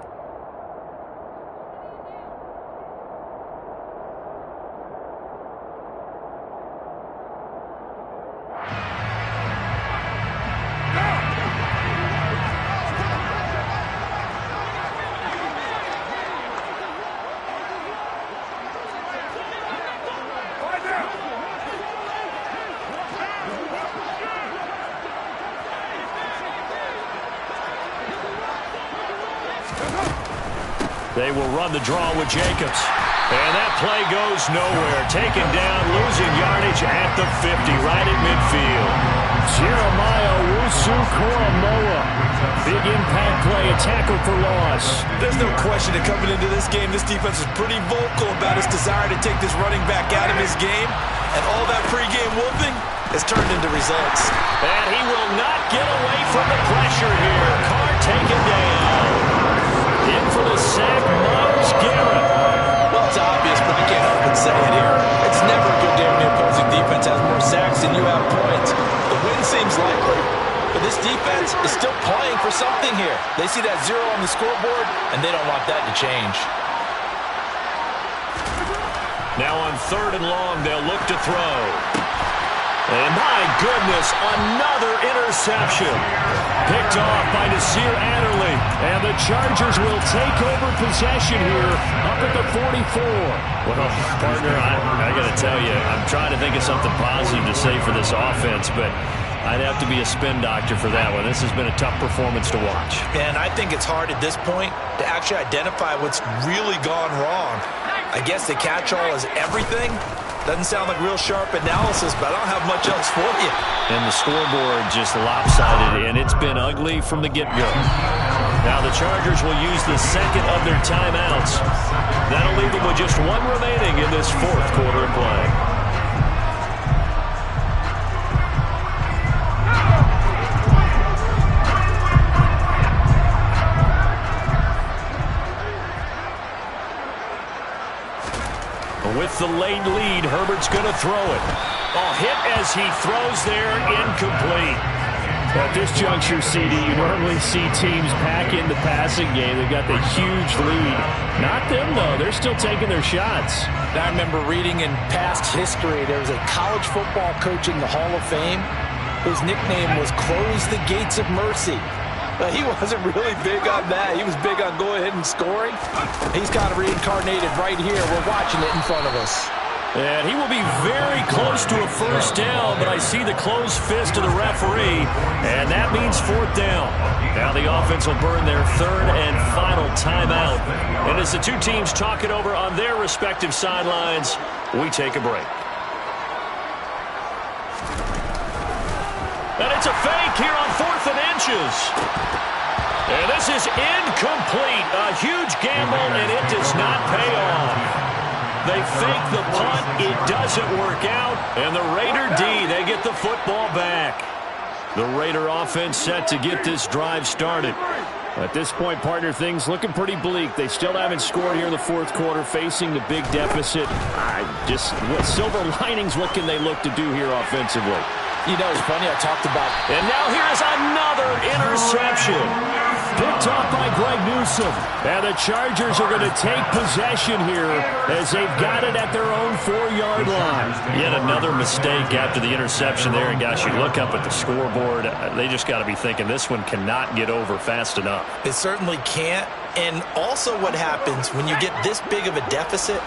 They will run the draw with Jacobs. And that play goes nowhere. Taken down, losing yardage at the 50, right at midfield. Jeremiah Owusu-Koramoah. Big impact play, a tackle for loss. There's no question that coming into this game, this defense is pretty vocal about its desire to take this running back out of his game. And all that pregame whooping has turned into results. And he will not get away from the pressure here. Carr taken down. In for the sack, Myles Garrett. Well, it's obvious, but I can't help but say it here. It's never a good day when the opposing defense has more sacks than you have points. The win seems likely, but this defense is still playing for something here. They see that 0 on the scoreboard, and they don't want that to change. Now on third and long, they'll look to throw. And my goodness, another interception. Picked off by Nasir Adderley. And the Chargers will take over possession here up at the 44. Well, partner, I got to tell you, I'm trying to think of something positive to say for this offense, but I'd have to be a spin doctor for that one. This has been a tough performance to watch. And I think it's hard at this point to actually identify what's really gone wrong. I guess the catch-all is everything. Doesn't sound like real sharp analysis, but I don't have much else for you. And the scoreboard just lopsided, and it's been ugly from the get-go. Now the Chargers will use the second of their timeouts. That'll leave them with just one remaining in this fourth quarter of play. With the late lead, Herbert's going to throw it. Hit as he throws there, incomplete. At this juncture, CD, you normally see teams pack in the passing game. They've got the huge lead. Not them, though. They're still taking their shots. I remember reading in past history, there was a college football coach in the Hall of Fame whose nickname was Close the Gates of Mercy. But he wasn't really big on that. He was big on going ahead and scoring. He's got it reincarnated right here. We're watching it in front of us. And he will be very close to a first down, but I see the closed fist of the referee, and that means fourth down. Now the offense will burn their third and final timeout. And as the two teams talk it over on their respective sidelines, we take a break. And it's a fake here on 4th and inches. And this is incomplete. A huge gamble, and it does not pay off. They fake the punt. It doesn't work out. And the Raider D, they get the football back. The Raider offense set to get this drive started. At this point, partner, things looking pretty bleak. They still haven't scored here in the fourth quarter, facing the big deficit. What silver linings, what can they look to do here offensively? You know, it's funny, I talked about... And now here's another interception. Picked off by Greg Newsome. And the Chargers are going to take possession here as they've got it at their own 4-yard line. Yet another mistake after the interception there. And, gosh, you look up at the scoreboard, they just got to be thinking this one cannot get over fast enough. It certainly can't. And also what happens when you get this big of a deficit,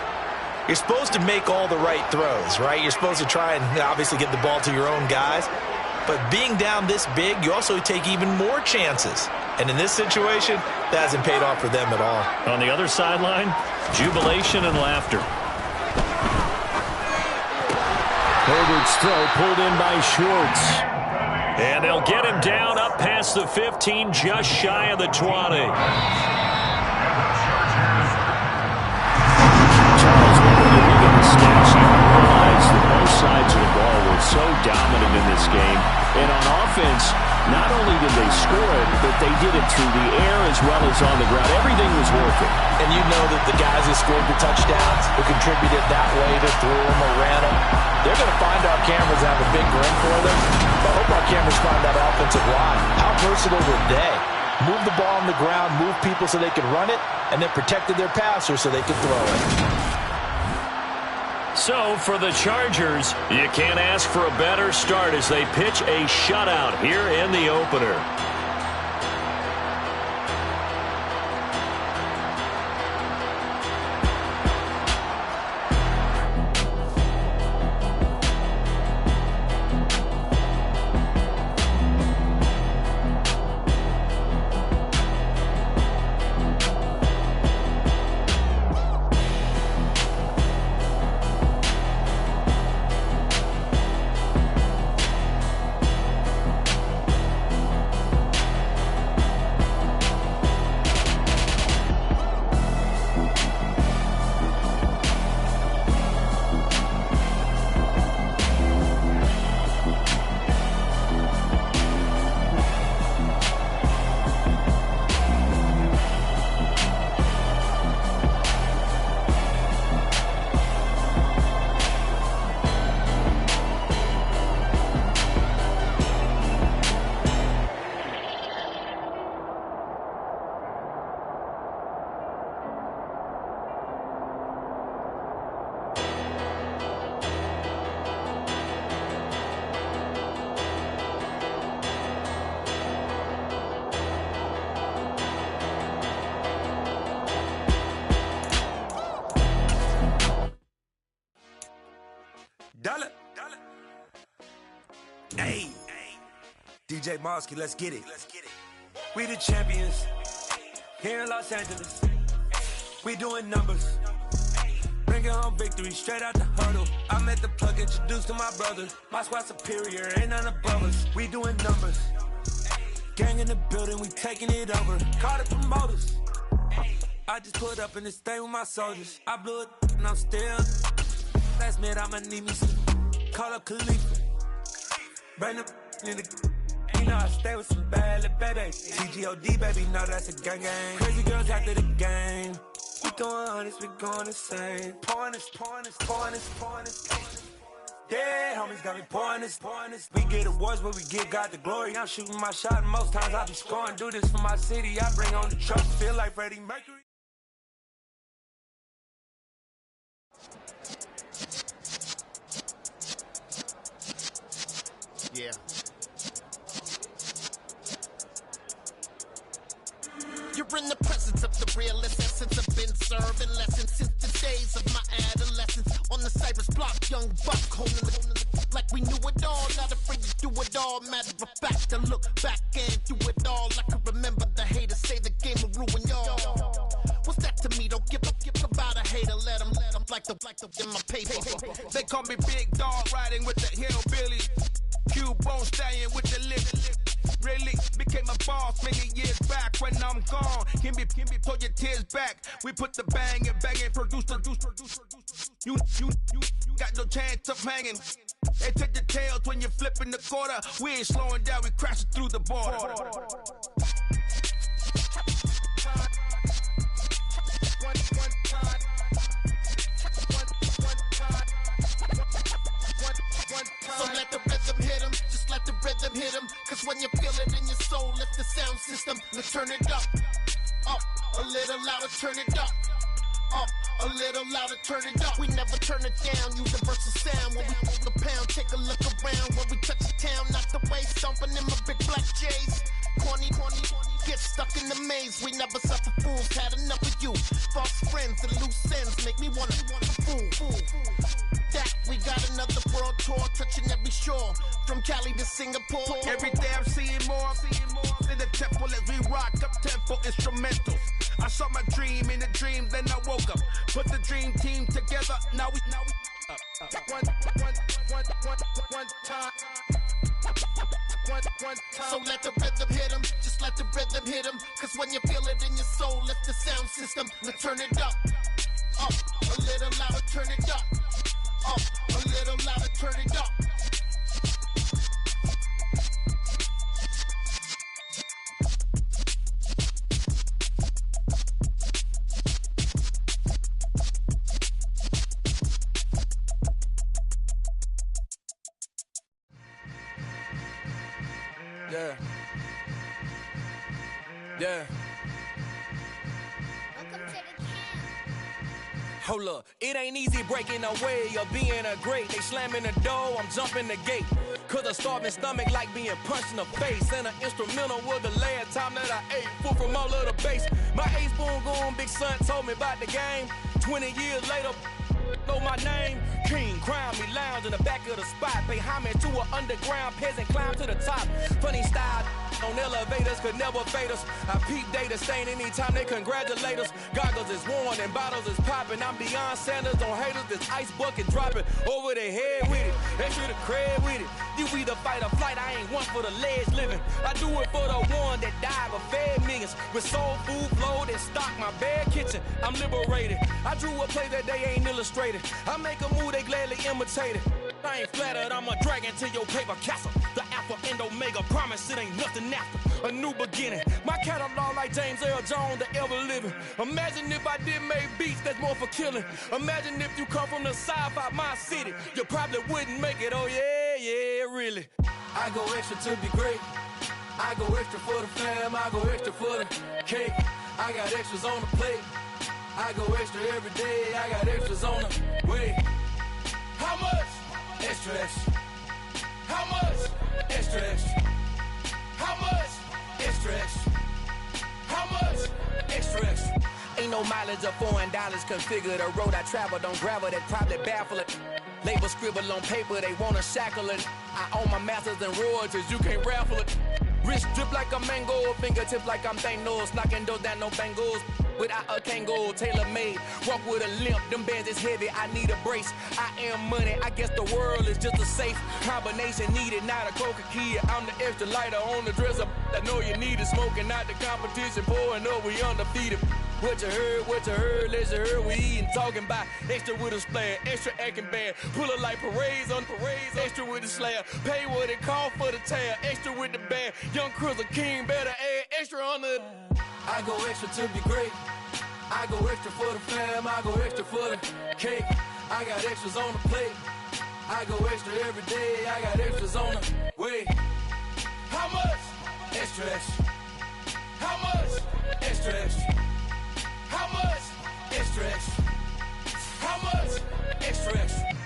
you're supposed to make all the right throws, right? You're supposed to try and obviously get the ball to your own guys. But being down this big, you also take even more chances. And in this situation, that hasn't paid off for them at all. On the other sideline, jubilation and laughter. Herbert's throw pulled in by Schwartz. And they'll get him down up past the 15, just shy of the 20. Both sides of the ball were so dominant in this game. And on offense, not only did they score it, but they did it through the air as well as on the ground. Everything was working. And you know that the guys who scored the touchdowns, who contributed that way, to threw them or ran them, they're going to find our cameras have a big grin for them. But I hope our cameras find that offensive line. How versatile were they? Move the ball on the ground, move people so they could run it, and then protected their passers so they could throw it. So, for the Chargers, you can't ask for a better start as they pitch a shutout here in the opener. Hey, DJ Mosky, let's get it. We the champions here in Los Angeles. We doing numbers. Bringing home victory straight out the huddle. I met the plug, introduced to my brother. My squad superior, ain't none above us. We doing numbers. Gang in the building, we taking it over. Call the promoters. I just put up in this thing with my soldiers. I blew it and I'm still. Last minute I'ma need me some. Call up Khalifa. Bring them in the. You know I stay with some bad little baby. TGOD baby, know that's a gang gang. Crazy girls after the game. We going honest, we going insane. Pouring this. Dead homies got me pouring this. We get awards, but we give God the glory. I'm shooting my shot, and most times I be scoring. Do this for my city, I bring on the truck. Feel like Freddie Mercury. Yeah. You're in the presence of the realest essence. I've been serving lessons since the days of my adolescence. On the Cypress block, young buck holding the like we knew it all. Not afraid to do it all. Matter of fact, to look back and do it all. I can remember the haters say the game will ruin y'all. What's that to me? Don't give about a hater. Let them like the in my paper. They call me Big Dog, riding with the hillbilly. Cubone staying with the lip. Really became a boss many years back. When I'm gone, can be pull your tears back. We put the bang and produce. You got no chance of hanging. They take the tails when you're flipping the quarter. We ain't slowing down, we crashing through the border. So let the rhythm hit him, just let the rhythm hit him. Cause when you feel it in your soul, lift the sound system. Now turn it up, a little louder, turn it up, a little louder, turn it up. We never turn it down, universal sound. When we hold the pound, take a look around. When we touch the town, knock the waist, stomping in my big black J's. Corny, get stuck in the maze. We never suffer fools, had enough of you. False friends and loose ends make me wanna fool. That we got another world tour, touching every shore, from Cali to Singapore. Every day I'm seeing more in the temple as we rock up tempo instrumentals. I saw my dream in a dream, then I woke up. Put the dream team together, now we one time. So let the rhythm hit him, just let the rhythm hit him. Cause when you feel it in your soul, lift the sound system. Now turn it up, a little louder, turn it up, a little louder, turn it up. Yeah. Hold up, it ain't easy breaking away or being a great. They slamming the door, I'm jumping the gate. Cause a starving stomach like being punched in the face. And an instrumental was the last time that I ate. Food from all of the bass. My ace spoon going, big son told me about the game. 20 years later, know my name. King, crown me, lounge in the back of the spot. Pay homage to an underground peasant, climb to the top. Funny style on elevators could never fade us. I peep data stain anytime they congratulate us. Goggles is worn and bottles is popping. I'm Deion Sanders on haters, this ice bucket dropping over their head with it. Extra the cred with it. You either fight or flight, I ain't one for the ledge living. I do it for the one that died but fed millions. With soul food flowed and stock my bad kitchen. I'm liberated. I drew a play that they ain't illustrated. I make a move, they gladly imitate it. I ain't flattered, I'm a dragon to your paper castle. The Alpha and Omega, promise it ain't nothing after. A new beginning. My catalog like James Earl Jones, the ever living. Imagine if I did make beats that's more for killing. Imagine if you come from the sci-fi, my city. You probably wouldn't make it, oh yeah, really. I go extra to be great. I go extra for the fam, I go extra for the cake. I got extras on the plate. I go extra every day, I got extras on the way. How much? Extra, extra. How much? Extra, extra. How much? Extra, extra. How much? Extra, extra. Ain't no mileage of $4 configure the road I travel. Don't gravel, that probably baffle it. Label scribble on paper, they wanna shackle it. I own my masters and royalties, you can't raffle it. Wrist drip like a mango, fingertips like I'm Thanos, knocking those down, no bangles. Without a Kango, tailor-made, walk with a limp, them bands is heavy, I need a brace. I am money, I guess the world is just a safe combination needed, not a Coca-Cola. I'm the extra lighter on the dresser, I know you need it, smoking out the competition, pouring up, we undefeated. What you heard, let's hear we eating, talking about extra with a splash, extra acting bad, pull it like parades on parades, extra with the slayer, pay what it call for the tail, extra with the band, young Cruiser King, better add extra on the. I go extra to be great, I go extra for the fam, I go extra for the cake, I got extras on the plate, I go extra every day, I got extras on the way. How much? Extra, extra. How much? Extra, extra. How much? Extra, extra. How much? Extra, extra.